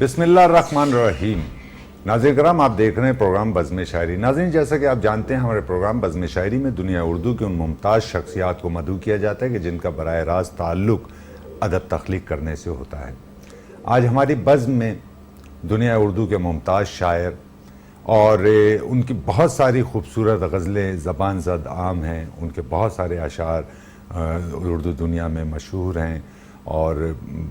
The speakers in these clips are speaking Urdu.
بسم اللہ الرحمن الرحیم۔ ناظرین کرام، آپ دیکھ رہے ہیں پروگرام بزم شاعری۔ ناظرین، جیسا کہ آپ جانتے ہیں، ہمارے پروگرام بزم شاعری میں دنیا اردو کی ان ممتاز شخصیات کو مدعو کیا جاتا ہے کہ جن کا براہ راست تعلق ادب تخلیق کرنے سے ہوتا ہے۔ آج ہماری بزم میں دنیا اردو کے ممتاز شاعر اور ان کی بہت ساری خوبصورت غزلیں زبان زد عام ہیں، ان کے بہت سارے اشعار اردو دنیا میں مشہور ہیں اور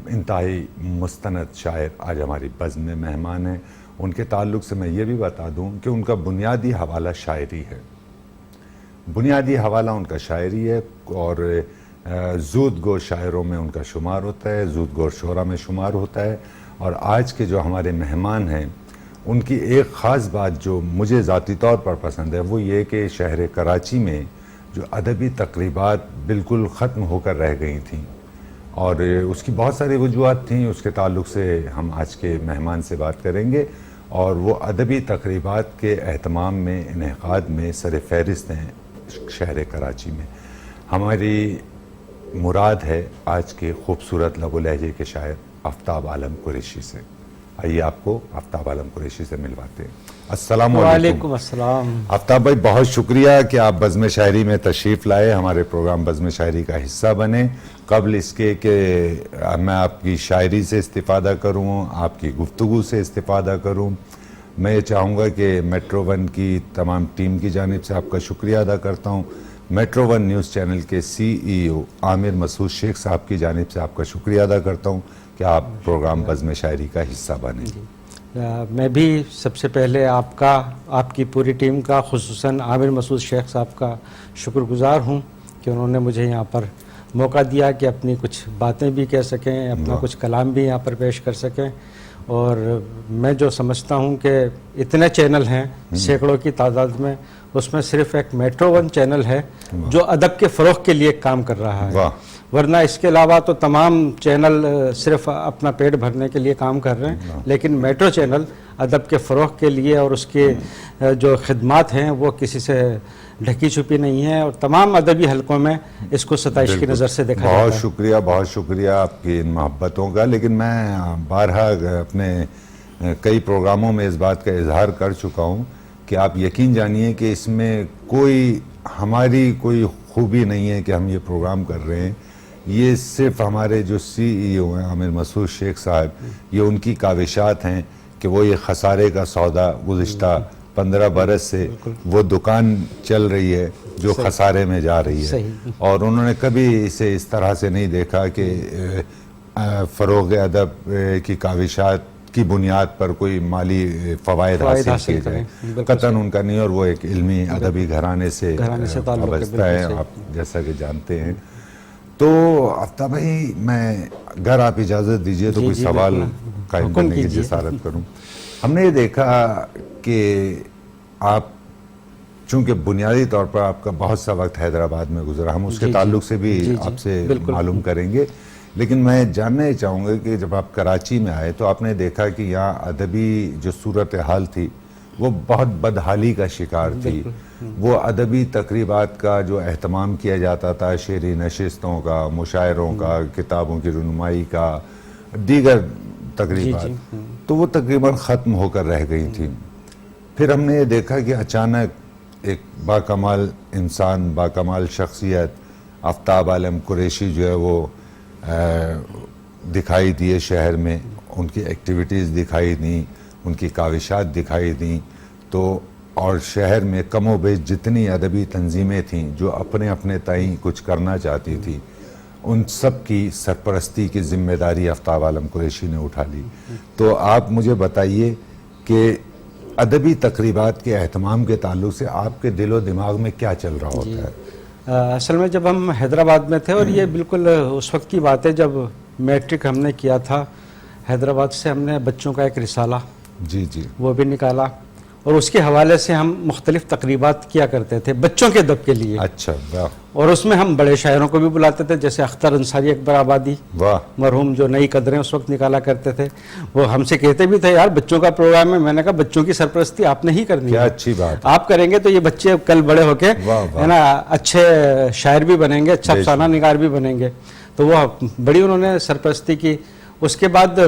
انتہائی مستند شاعر آج ہماری بزم میں مہمان ہیں۔ ان کے تعلق سے میں یہ بھی بتا دوں کہ ان کا بنیادی حوالہ شاعری ہے، بنیادی حوالہ ان کا شاعری ہے اور زود گو شاعروں میں ان کا شمار ہوتا ہے، زود گو شعراء میں شمار ہوتا ہے۔ اور آج کے جو ہمارے مہمان ہیں ان کی ایک خاص بات جو مجھے ذاتی طور پر پسند ہے وہ یہ کہ شہر کراچی میں جو ادبی تقریبات بالکل ختم ہو کر رہ گئی تھیں، اور اس کی بہت ساری وجوہات تھیں، اس کے تعلق سے ہم آج کے مہمان سے بات کریں گے، اور وہ ادبی تقریبات کے اہتمام میں، انعقاد میں سر فہرست ہیں شہر کراچی میں۔ ہماری مراد ہے آج کے خوبصورت لب و لہجے کے شاعر آفتاب عالم قریشی سے۔ آئیے آپ کو آفتاب عالم قریشی سے ملواتے ہیں۔ السلام علیکم۔ وعلیکم السلام۔ آفتاب بھائی، بہت شکریہ کہ آپ بزم شاعری میں تشریف لائے، ہمارے پروگرام بزم شاعری کا حصہ بنے۔ قبل اس کے کہ میں آپ کی شاعری سے استفادہ کروں، آپ کی گفتگو سے استفادہ کروں، میں یہ چاہوں گا کہ میٹرو ون کی تمام ٹیم کی جانب سے آپ کا شکریہ ادا کرتا ہوں۔ میٹرو ون نیوز چینل کے CEO عامر مسعود شیخ صاحب کی جانب سے آپ کا شکریہ ادا کرتا ہوں کہ آپ پروگرام بزم شاعری کا حصہ بنیں۔ میں بھی سب سے پہلے آپ کی پوری ٹیم کا، خصوصاً عامر مسعود شیخ صاحب کا شکر گزار ہوں کہ انہوں نے مجھے یہاں پر موقع دیا کہ اپنی کچھ باتیں بھی کہہ سکیں، اپنا کچھ کلام بھی یہاں پر پیش کر سکیں۔ اور میں جو سمجھتا ہوں کہ اتنے چینل ہیں سینکڑوں کی تعداد میں، اس میں صرف ایک میٹرو ون چینل ہے جو ادب کے فروغ کے لیے کام کر رہا ہے، ورنہ اس کے علاوہ تو تمام چینل صرف اپنا پیٹ بھرنے کے لیے کام کر رہے ہیں، لیکن میٹرو چینل ادب کے فروغ کے لیے اور اس کے جو خدمات ہیں وہ کسی سے ڈھکی چھپی نہیں ہے، اور تمام ادبی حلقوں میں اس کو ستائش کی نظر سے دیکھا جاتا ہے۔ بہت شکریہ آپ کی ان محبتوں کا، لیکن میں بارہا اپنے کئی پروگراموں میں اس بات کا اظہار کر چکا ہوں کہ آپ یقین جانیے کہ اس میں ہماری کوئی خوبی نہیں ہے کہ ہم یہ پروگرام کر رہے ہیں، یہ صرف ہمارے جو CEO ہیں عامر مسعود شیخ صاحب، یہ ان کی کاوشات ہیں کہ وہ یہ خسارے کا سودا گزشتہ 15 برس سے وہ دکان چل رہی ہے جو خسارے میں جا رہی ہے، اور انہوں نے کبھی اسے اس طرح سے نہیں دیکھا کہ فروغ ادب کی کاوشات کی بنیاد پر کوئی مالی فوائد حاصل کیے جائیں، قطعاً ان کا نہیں، اور وہ ایک علمی ادبی گھرانے سے وابستہ ہے، آپ جیسا کہ جانتے ہیں۔ تو آفتاب بھائی، میں اگر آپ اجازت دیجئے تو کوئی سوال قائم کرنے کی جسارت کروں۔ ہم نے یہ دیکھا کہ آپ چونکہ بنیادی طور پر آپ کا بہت سا وقت حیدرآباد میں گزرا، ہم اس کے تعلق سے بھی آپ سے معلوم کریں گے، لیکن میں جاننا ہی چاہوں گا کہ جب آپ کراچی میں آئے تو آپ نے دیکھا کہ یہاں ادبی جو صورتحال تھی وہ بہت بدحالی کا شکار تھی۔ وہ ادبی تقریبات کا جو اہتمام کیا جاتا تھا، شعری نشستوں کا، مشاعروں کا، کتابوں کی رونمائی کا، دیگر تقریبات، تو وہ تقریباً ختم ہو کر رہ گئی تھیں۔ پھر ہم نے یہ دیکھا کہ اچانک ایک باکمال انسان، باکمال شخصیت آفتاب عالم قریشی جو ہے وہ دکھائی دیے شہر میں، ان کی ایکٹیویٹیز دکھائی دیں، ان کی کاوشات دکھائی دیں، تو اور شہر میں کم و بیش جتنی ادبی تنظیمیں تھیں جو اپنے اپنے تئیں کچھ کرنا چاہتی تھیں، ان سب کی سرپرستی کی ذمہ داری آفتاب عالم قریشی نے اٹھا لی۔ تو آپ مجھے بتائیے کہ ادبی تقریبات کے اہتمام کے تعلق سے آپ کے دل و دماغ میں کیا چل رہا ہوتا ہے؟ اصل میں جب ہم حیدرآباد میں تھے، اور یہ بالکل اس وقت کی بات ہے جب میٹرک ہم نے کیا تھا، حیدرآباد سے ہم نے بچوں کا ایک رسالہ وہ بھی نکالا، اور اس کے حوالے سے ہم مختلف تقریبات کیا کرتے تھے بچوں کے ادب کے لیے۔ اچھا، اور اس میں ہم بڑے شاعروں کو بھی بلاتے تھے، جیسے اختر انصاری اکبر آبادی مرحوم، جو نئی قدریں اس وقت نکالا کرتے تھے، وہ ہم سے کہتے بھی تھے یار بچوں کا پروگرام ہے۔ میں نے کہا بچوں کی سرپرستی آپ نے ہی کرنی ہے، کیا اچھی بات، آپ کریں گے تو یہ بچے کل بڑے ہو کے ہے نا اچھے شاعر بھی بنیں گے، اچھا افسانہ نگار بھی بنیں گے۔ تو وہ بڑی انہوں نے سرپرستی کی۔ اس کے بعد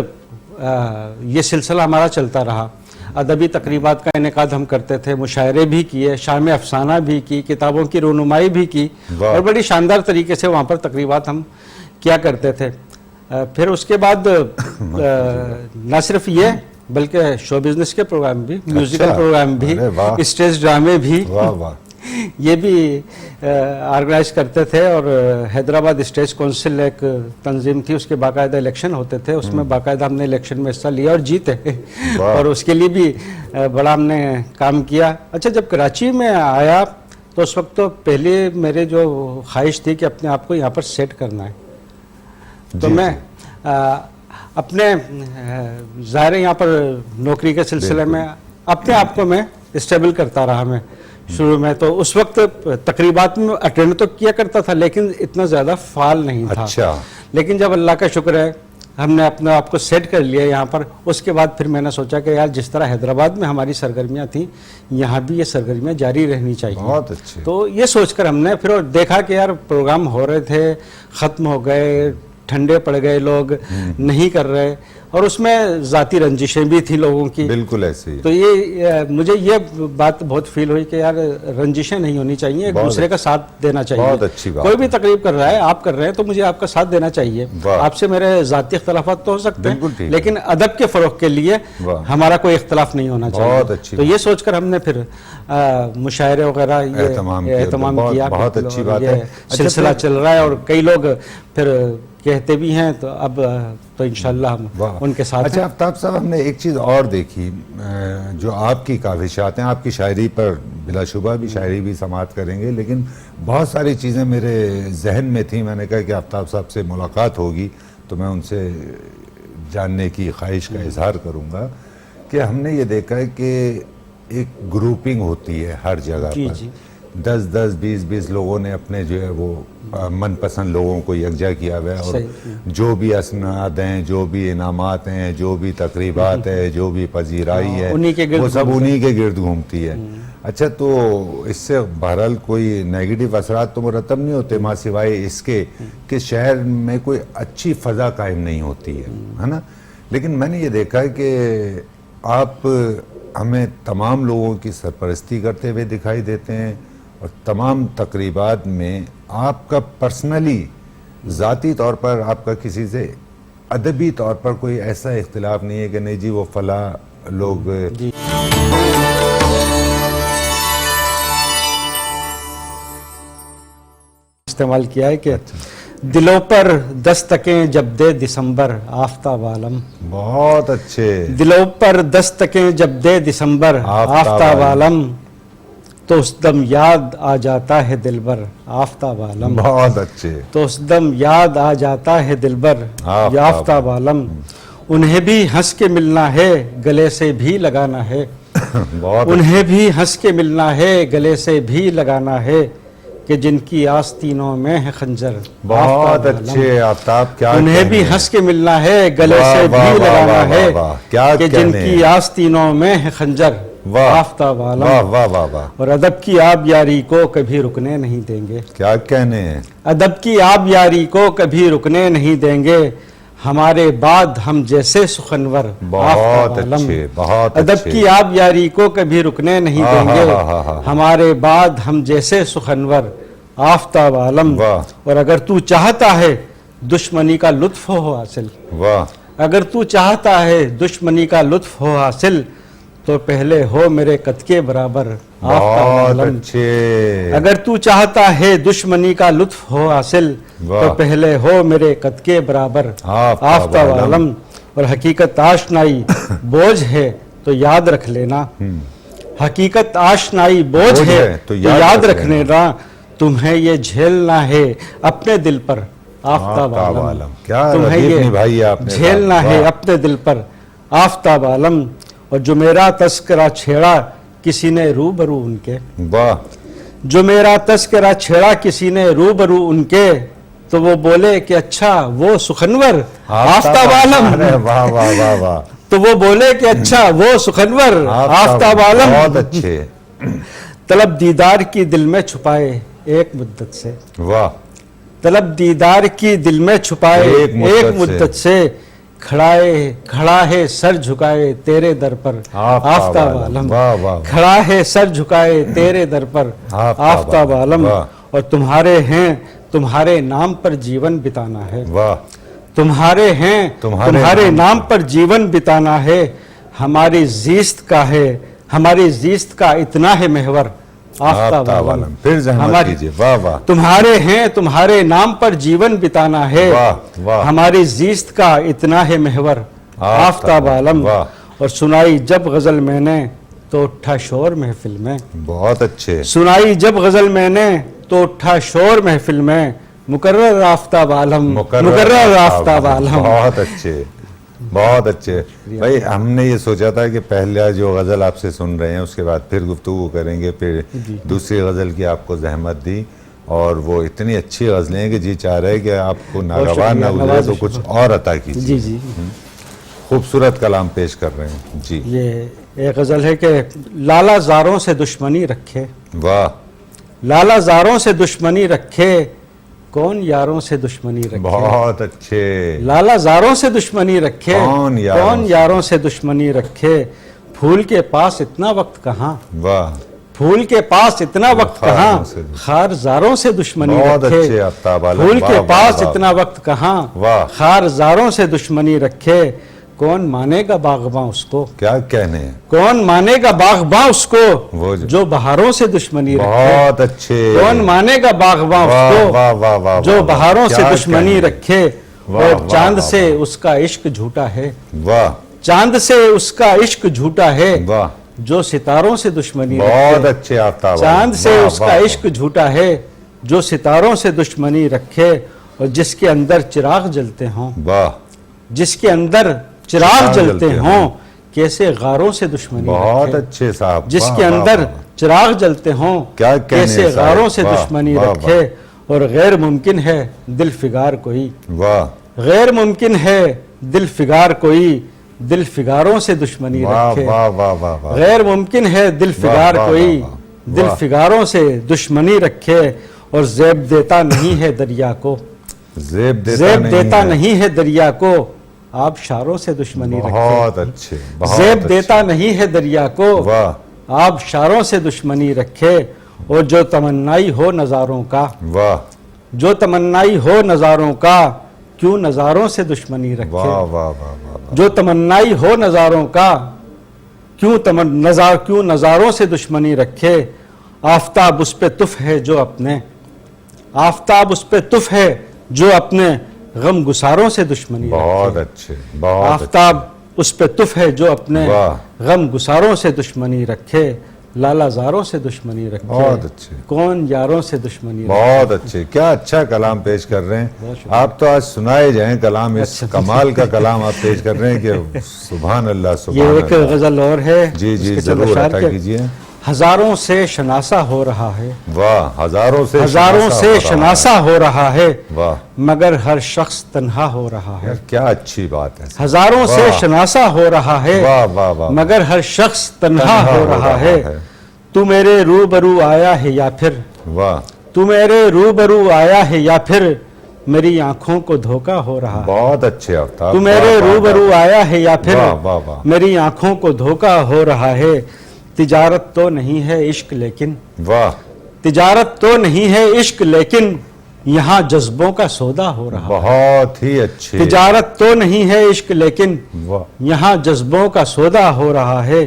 یہ سلسلہ ہمارا چلتا رہا. ادبی تقریبات کا انعقاد ہم کرتے تھے, مشاعرے بھی کیے, شام افسانہ بھی کی, کتابوں کی رونمائی بھی کی, اور بڑی شاندار طریقے سے وہاں پر تقریبات ہم کیا کرتے تھے. پھر اس کے بعد نہ صرف یہ بلکہ شو بزنس کے پروگرام بھی, میوزیکل پروگرام بھی, اسٹیج ڈرامے بھی, یہ بھی آرگنائز کرتے تھے. اور حیدرآباد اسٹیج کونسل ایک تنظیم تھی, اس کے باقاعدہ الیکشن ہوتے تھے, اس میں باقاعدہ ہم نے الیکشن میں حصہ لیا اور جیتے, اور اس کے لیے بھی بڑا ہم نے کام کیا. اچھا, جب کراچی میں آیا تو اس وقت تو پہلے میرے جو خواہش تھی کہ اپنے آپ کو یہاں پر سیٹ کرنا ہے, تو میں اپنے ظاہر یہاں پر نوکری کے سلسلے میں اپنے آپ کو میں اسٹیبل کرتا رہا. میں شروع میں تو اس وقت تقریبات میں اٹینڈ تو کیا کرتا تھا لیکن اتنا زیادہ فعال نہیں تھا. اچھا. لیکن جب اللہ کا شکر ہے ہم نے اپنے آپ کو سیٹ کر لیا یہاں پر, اس کے بعد پھر میں نے سوچا کہ یار جس طرح حیدرآباد میں ہماری سرگرمیاں تھیں یہاں بھی یہ سرگرمیاں جاری رہنی چاہیے. بہت اچھے. تو یہ سوچ کر ہم نے پھر دیکھا کہ یار پروگرام ہو رہے تھے, ختم ہو گئے, ٹھنڈے پڑ گئے, لوگ نہیں کر رہے, اور اس میں ذاتی رنجشیں بھی تھیں لوگوں کی. بالکل ایسے ہی. تو یہ مجھے یہ بات بہت فیل ہوئی کہ یار رنجشیں نہیں ہونی چاہیے, ایک دوسرے کا ساتھ دینا چاہیے. بہت اچھی بات. کوئی بھی تقریب کر رہا ہے, آپ کر رہے ہیں تو مجھے آپ کا ساتھ دینا چاہیے. آپ سے میرے ذاتی اختلافات تو ہو سکتے ہیں لیکن ادب کے فروغ کے لیے ہمارا کوئی اختلاف نہیں ہونا چاہیے. بہت اچھی. تو یہ سوچ کر ہم نے پھر مشاعرے وغیرہ اہتمام کیا. بہت اچھی بات ہے. سلسلہ چل رہا ہے اور کئی لوگ پھر کہتے بھی ہیں, تو اب تو انشاءاللہ ہم ان کے ساتھ. اچھا آفتاب صاحب, ہم نے ایک چیز اور دیکھی, جو آپ کی کاوشات ہیں, آپ کی شاعری پر بلا شبہ بھی شاعری بھی سماعت کریں گے, لیکن بہت ساری چیزیں میرے ذہن میں تھیں. میں نے کہا کہ آفتاب صاحب سے ملاقات ہوگی تو میں ان سے جاننے کی خواہش کا اظہار کروں گا کہ ہم نے یہ دیکھا ہے کہ ایک گروپنگ ہوتی ہے ہر جگہ پر. 10 20 لوگوں نے اپنے جو ہے وہ من پسند لوگوں کو یکجا کیا ہوا ہے, اور جو بھی اسناد ہیں, جو بھی انعامات ہیں, جو بھی تقریبات ہے, جو بھی پذیرائی ہے, وہ سب انہی کے گرد گھومتی ہے. اچھا, تو اس سے بہرحال کوئی نیگیٹو اثرات تو مرتب نہیں ہوتے ماں سوائے اس کے کہ شہر میں کوئی اچھی فضا قائم نہیں ہوتی ہے نا. لیکن میں نے یہ دیکھا ہے کہ آپ ہمیں تمام لوگوں کی سرپرستی کرتے ہوئے دکھائی دیتے ہیں, اور تمام تقریبات میں آپ کا پرسنلی ذاتی طور پر آپ کا کسی سے ادبی طور پر کوئی ایسا اختلاف نہیں ہے کہ نہیں جی وہ فلاں لوگ. استعمال کیا ہے کہ دلوں پر دستکیں جب دے دسمبر آفتاب عالم. بہت اچھے. دلوں پر دستکیں جب دے دسمبر آفتاب عالم, تو اس دم یاد آ جاتا ہے دلبر آفتاب عالم. بہت اچھے. تو اس دم یاد آ جاتا ہے دلبر آفتاب عالم. انہیں بھی ہنس کے ملنا ہے, گلے سے بھی لگانا ہے. انہیں بھی ہنس کے ملنا ہے, گلے سے بھی لگانا ہے, کہ جن کی آستینوں میں ہے خنجر. بہت اچھے آفتاب. کیا انہیں بھی ہنس کے ملنا ہے, گلے سے بھی لگانا ہے, کہ جن کی آستینوں میں ہے خنجر آفتاب عالم. واہ واہ واہ. اور ادب کی آب یاری کو کبھی رکنے نہیں دیں گے. کیا کہنے ہیں. ادب کی آب یاری کو کبھی رکنے نہیں دیں گے, ہمارے بعد ہم جیسے سخنور. بہت اچھے. بہت ادب کی آب یاری کو کبھی رکنے نہیں دیں گے, ہمارے بعد ہم جیسے سخنور آفتاب عالم. اور اگر تو چاہتا ہے دشمنی کا لطف ہو حاصل, اگر تو چاہتا ہے دشمنی کا لطف ہو حاصل, تو پہلے ہو میرے قد کے برابر بہت اچھے. اگر تو چاہتا ہے دشمنی کا لطف ہو حاصل, تو پہلے ہو میرے قد کے برابر آفتاب عالم. اور حقیقت آشنائی بوجھ ہے تو یاد رکھ لینا, حقیقت آشنائی بوجھ ہے تو یاد رکھ لینا, تمہیں یہ جھیلنا ہے اپنے دل پر آفتاب عالم. تمہیں یہ جھیلنا ہے اپنے دل پر آفتاب عالم. اور جو میرا تذکرہ چھیڑا کسی نے روبرو ان کے, جو میرا تذکرہ چھیڑا کسی نے روبرو ان کے, تو وہ بولے کہ اچھا وہ سخنور آفتاب عالم. تو وہ بولے کہ اچھا وہ سخنور آفتاب عالم. بہت اچھے. طلب دیدار کی دل میں چھپائے ایک مدت سے, واہ. طلب دیدار کی دل میں چھپائے ایک مدت سے, کھڑا ہے سر جھکائے تیرے در پر آفتاب عالم، واہ واہ کھڑا ہے سر جھکائے تیرے در پر آفتاب عالم، واہ اور تمہارے ہیں تمہارے نام پر جیون بتانا ہے، واہ تمہارے ہیں تمہارے نام پر جیون بتانا ہے، ہماری زیست کا اتنا ہے محور آفتاب عالم، پھر زحمت کیجیے، واہ واہ تمہارے ہیں تمہارے نام پر جیون بتانا ہے، واہ واہ ہماری زیست کا اتنا ہے محور آفتاب عالم، واہ اور سنائی جب غزل میں نے تو اٹھا شور محفل میں، بہت اچھے، سنائی جب غزل میں نے تو اٹھا شور محفل میں، مقرر آفتاب عالم، مقرر آفتاب عالم، بہت اچھے بہت اچھے بھائی. ہم نے یہ سوچا تھا کہ پہلا جو غزل آپ سے سن رہے ہیں اس کے بعد پھر گفتگو کریں گے، پھر دوسری غزل کی آپ کو زحمت دی، اور وہ اتنی اچھی غزلیں ہیں کہ جی چاہ رہے کہ آپ کو ناگوار نہ گزرے تو کچھ اور عطا کیجیے. جی جی خوبصورت کلام پیش کر رہے ہیں جی. یہ ایک غزل ہے کہ لالا زاروں سے دشمنی رکھے، واہ لالا زاروں سے دشمنی رکھے، کون یاروں سے دشمنی رکھے، بہت اچھے، لالا زاروں سے دشمنی رکھے، کون یاروں سے دشمنی رکھے، پھول کے پاس اتنا وقت کہاں، واہ پھول کے پاس اتنا وقت کہاں، خار زاروں سے دشمنی بہت رکھے، اچھے آفتاب عالم، پھول کے واہ، پاس واہ، اتنا وقت کہاں، واہ، خار زاروں سے دشمنی رکھے، کون مانے گا باغباں اس کو، کیا کہنے ہیں، کون مانے گا باغباں اس کو، وہ جو بہاروں سے دشمنی رکھے، بہت اچھے، کون مانے گا باغباں اس واہ کو، واہ واہ واہ، جو بہاروں سے کیا دشمنی کہنے، رکھے، واہ، اور واہ، چاند واہ، سے اس کا عشق جھوٹا ہے، واہ چاند سے اس کا عشق جھوٹا ہے، واہ، جو ستاروں سے دشمنی بہت رکھے، اچھے آفتاب عالم، چاند سے واہ، اس کا واہ، عشق جھوٹا ہے، جو ستاروں سے دشمنی رکھے، اور جس کے اندر چراغ جلتے ہوں، واہ، جس کے اندر چراغ جلتے ہوں، کیسے غاروں سے دشمنی بہت رکھے، اچھے صاحب، جس واہ، کے واہ، اندر واہ، چراغ جلتے ہوں، کیا کہنے کیسے صاحب، غاروں سے واہ، دشمنی واہ، رکھے، اور غیر ممکن ہے دل فگار کوئی، واہ غیر ممکن ہے دل فگار کوئی، دل فگاروں سے دشمنی واہ رکھے، واہ واہ واہ واہ، غیر ممکن ہے دل فگار واہ، کوئی، واہ، واہ، دل واہ۔ فگاروں سے دشمنی رکھے، اور زیب دیتا نہیں ہے دریا کو، زیب زیب دیتا نہیں ہے دریا کو، آپ شاروں سے دشمنی رکھے، بہت اچھے، بہت زیب اچھے، دیتا نہیں ہے دریا کو، واہ آپ شاروں سے دشمنی رکھے، اور جو تمنائی ہو نظاروں کا، واہ جو تمنائی ہو نظاروں کا، کیوں نظاروں سے دشمنی رکھے، واہ واہ واہ واہ، جو تمنائی ہو نظاروں کا، کیوں نظاروں سے دشمنی رکھے، آفتاب اس پہ تف ہے جو اپنے، آفتاب اس پہ تف ہے جو اپنے غم گساروں سے دشمنی بہت رکھے، اچھے، بہت اچھے، آفتاب اس پہ تف ہے جو اپنے واہ، غم گساروں سے دشمنی رکھے، لالا زاروں سے دشمنی رکھے، بہت اچھے، کون یاروں سے دشمنی رکھے، بہت اچھے، کیا اچھا کلام پیش کر رہے ہیں آپ. تو آج سنائے جائیں کلام، اس کمال کا کلام آپ پیش کر رہے ہیں کہ سبحان اللہ یہ سبحان ایک اللہ. غزل اور ہے، جی اس جی کے چند ضرور اشعار عطا کے، کیجیے. ہزاروں سے شناسا ہو رہا ہے، واہ، ہزاروں سے شناسا ہو رہا ہے، واہ، مگر ہر شخص تنہا ہو رہا ہے، یار کیا اچھی بات ہے، ہزاروں سے واہ، شناسا ہو رہا ہے، واہ واہ واہ، مگر ہر شخص تنہا ہو رہا ہے، تو میرے روبرو آیا ہے یا پھر، واہ، تو میرے روبرو آیا ہے یا پھر میری آنکھوں کو دھوکا ہو رہا ہے، بہت اچھے آفتاب، تو میرے روبرو آیا ہے یا پھر واہ واہ واہ، میری آنکھوں کو دھوکا ہو رہا ہے، تجارت تو نہیں ہے عشق لیکن، واہ، تجارت تو نہیں ہے عشق لیکن یہاں جذبوں کا سودا ہو رہا ہے، بہت ہی اچھے، تجارت تو نہیں ہے عشق لیکن واہ، یہاں جذبوں کا سودا ہو رہا ہے،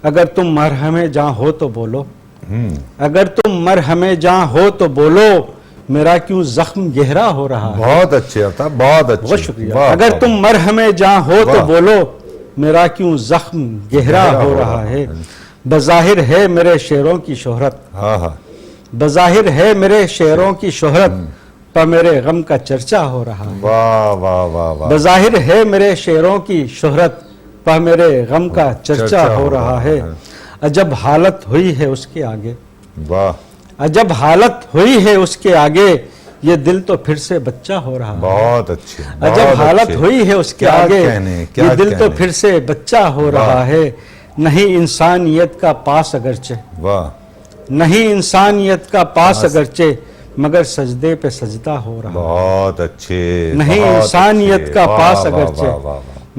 اگر تم مرہم جاں ہو تو بولو، اگر تم مرہم جاں ہو تو بولو، میرا کیوں زخم گہرا ہو رہا ہے، بہت اچھے آفتاب، بہت اچھے، بہت شکریہ، واہ، اگر واہ، تم مرہم جاں ہو تو واہ، بولو، میرا کیوں زخم گہرا ہو رہا ہے، بظاہر ہے میرے شعروں کی شہرت، ہاں ہاں، بظاہر ہے میرے شعروں کی شہرت، پر میرے غم کا چرچا ہو رہا ہے، واہ واہ واہ واہ، بظاہر ہے میرے شعروں کی شہرت، پر میرے غم کا چرچا ہو رہا ہے، عجب حالت ہوئی ہے اس کے آگے، واہ، عجب حالت ہوئی ہے اس کے آگے، یہ دل تو پھر سے بچہ ہو رہا ہے، بہت اچھے، عجب حالت ہوئی ہے اس کے کیا آگے، کہنے، کیا یہ دل تو کہنے، پھر سے بچہ ہو رہا ہے، نہیں انسانیت کا پاس اگرچہ، واہ، نہیں انسانیت کا پاس اگرچہ، مگر سجدے پہ سجدہ ہو رہا ہے، بہت اچھے، نہیں بہت انسانیت اچھے، کا واہ، پاس واہ، اگرچہ واہ، واہ، واہ،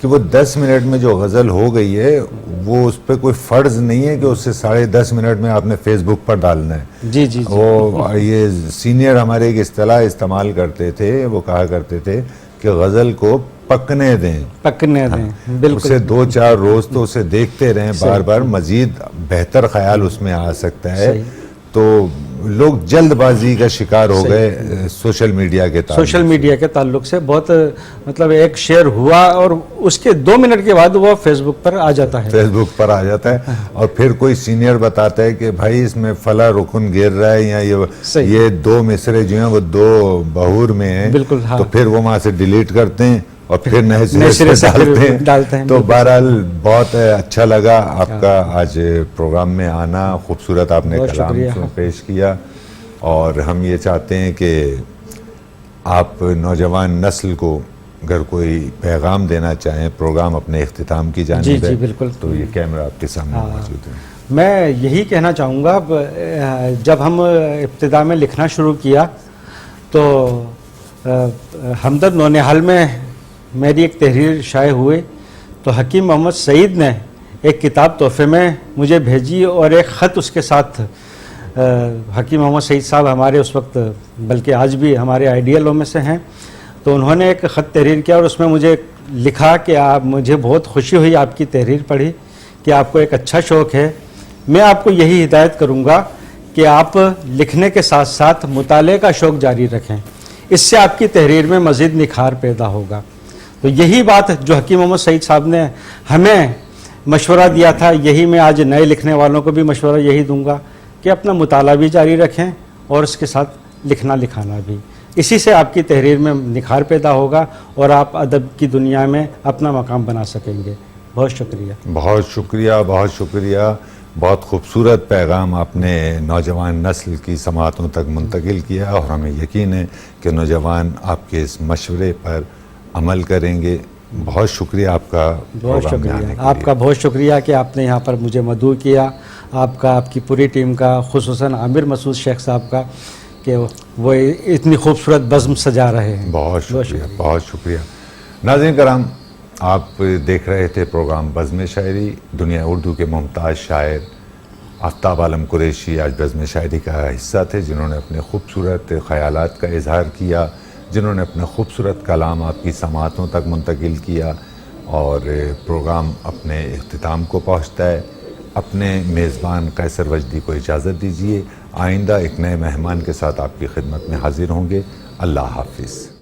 کہ وہ 10 منٹ میں جو غزل ہو گئی ہے وہ اس پہ کوئی فرض نہیں ہے کہ اسے 10.5 منٹ میں آپ نے فیس بک پر ڈالنا ہے. جی جی وہ یہ سینئر ہمارے ایک اصطلاح استعمال کرتے تھے, وہ کہا کرتے تھے کہ غزل کو پکنے دیں, پکنے دیں, بالکل اسے 2-4 روز تو اسے دیکھتے رہیں بار بار, مزید بہتر خیال اس میں آ سکتا ہے. تو لوگ جلد بازی کا شکار ہو گئے سوشل میڈیا کے تعلق سوشل میڈیا کے تعلق سے. بہت مطلب ایک شیئر ہوا اور اس کے 2 منٹ کے بعد وہ فیس بک پر آ جاتا ہے, فیس بک پر آ جاتا ہے, اور پھر کوئی سینئر بتاتا ہے کہ بھائی اس میں فلاں رکن گر رہا ہے, یا یہ 2 مصرے جو ہیں وہ 2 بہور میں ہیں, بالکل. تو پھر وہ وہاں سے ڈیلیٹ کرتے ہیں اور پھر نئے سرے سے ڈالتے ہیں. تو بہرحال بہت اچھا لگا آپ کا آج پروگرام میں آنا, خوبصورت آپ نے کلام پیش کیا, اور ہم یہ چاہتے ہیں کہ آپ نوجوان نسل کو اگر کوئی پیغام دینا چاہیں پروگرام اپنے اختتام کی جانب ہے, بالکل. تو یہ کیمرہ آپ کے سامنے موجود ہے. میں یہی کہنا چاہوں گا, جب ہم ابتدا میں لکھنا شروع کیا تو ہمدرد نونہال میں میری ایک تحریر شائع ہوئی, تو حکیم محمد سعید نے ایک کتاب تحفے میں مجھے بھیجی اور ایک خط اس کے ساتھ. حکیم محمد سعید صاحب ہمارے اس وقت, بلکہ آج بھی ہمارے آئیڈیلوں میں سے ہیں, تو انہوں نے ایک خط تحریر کیا اور اس میں مجھے لکھا کہ مجھے بہت خوشی ہوئی آپ کی تحریر پڑھی کہ آپ کو ایک اچھا شوق ہے. میں آپ کو یہی ہدایت کروں گا کہ آپ لکھنے کے ساتھ ساتھ مطالعے کا شوق جاری رکھیں, اس سے آپ کی تحریر میں مزید نکھار پیدا ہوگا. تو یہی بات جو حکیم محمد سعید صاحب نے ہمیں مشورہ دیا تھا, یہی میں آج نئے لکھنے والوں کو بھی مشورہ یہی دوں گا کہ اپنا مطالعہ بھی جاری رکھیں اور اس کے ساتھ لکھنا لکھانا بھی. اسی سے آپ کی تحریر میں نکھار پیدا ہوگا اور آپ ادب کی دنیا میں اپنا مقام بنا سکیں گے. بہت شکریہ. بہت شکریہ, بہت شکریہ. بہت خوبصورت پیغام آپ نے نوجوان نسل کی سماعتوں تک منتقل کیا, اور ہمیں یقین ہے کہ نوجوان آپ کے اس مشورے پر عمل کریں گے. بہت شکریہ آپ کا. بہت شکریہ آپ کا, بہت شکریہ کہ آپ نے یہاں پر مجھے مدعو کیا, آپ کا, آپ کی پوری ٹیم کا, خصوصاً عامر مسعود شیخ صاحب کا کہ وہ اتنی خوبصورت بزم سجا رہے ہیں. بہت شکریہ, بہت شکریہ. ناظرین کرام, آپ دیکھ رہے تھے پروگرام بزم شاعری. دنیا اردو کے ممتاز شاعر آفتاب عالم قریشی آج بزم شاعری کا حصہ تھے, جنہوں نے اپنے خوبصورت خیالات کا اظہار کیا, جنہوں نے اپنا خوبصورت کلام آپ کی سماعتوں تک منتقل کیا, اور پروگرام اپنے اختتام کو پہنچتا ہے. اپنے میزبان قیصر وجدی کو اجازت دیجیے. آئندہ ایک نئے مہمان کے ساتھ آپ کی خدمت میں حاضر ہوں گے. اللہ حافظ.